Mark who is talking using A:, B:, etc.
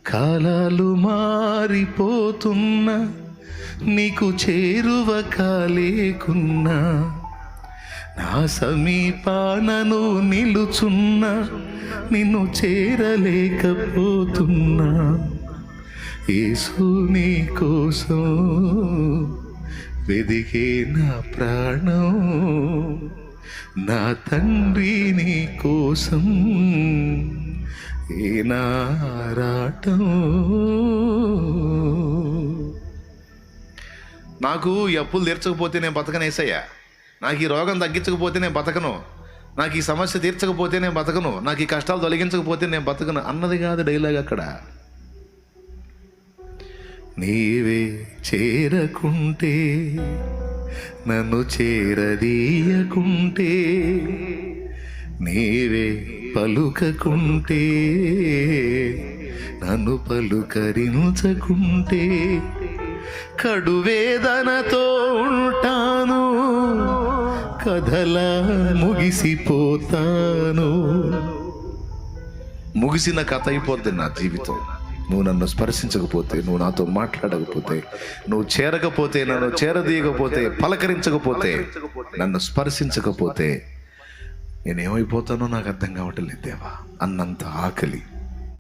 A: కాలాలు మారిపోతున్నా, నీకు చేరువ కాలేకున్నా, నా సమీపానను నిలుచున్నా, నిన్ను చేరలేకపోతున్నా. యేసు నీ కోసం వెదికే నా ప్రాణం, నా తండ్రి నీ కోసం ఏనారాటం. నాకు ఈ అప్పులు తీర్చకపోతే నేను బతకను యేసయ్యా, నాకు ఈ రోగం తగ్గించకపోతే నేను బతకను, నాకు ఈ సమస్య తీర్చకపోతే నేను బతకను, నాకు ఈ కష్టాలు తొలగించకపోతే నేను బతకను అన్నది కాదు డైలాగ్ అక్కడ. నీవే చేరకుంటే, నన్ను చేరదీయకుంటే, నీవే పలుకకుంటే, నన్ను పలుకరించకుంటే, కడువేదనతో ఉంటాను, కథలా ముగిసిపోతాను. ముగిసిన కథ అయిపోద్ది నా జీవితం. నువ్వు నన్ను స్పర్శించకపోతే, నువ్వు నాతో మాట్లాడకపోతే, నువ్వు చేరకపోతే, నన్ను చేరదీయకపోతే, పలకరించకపోతే, నన్ను స్పర్శించకపోతే నేనేమైపోతానో నాకు అర్థం కావట్లేదు దేవా. అన్నంత ఆకలి.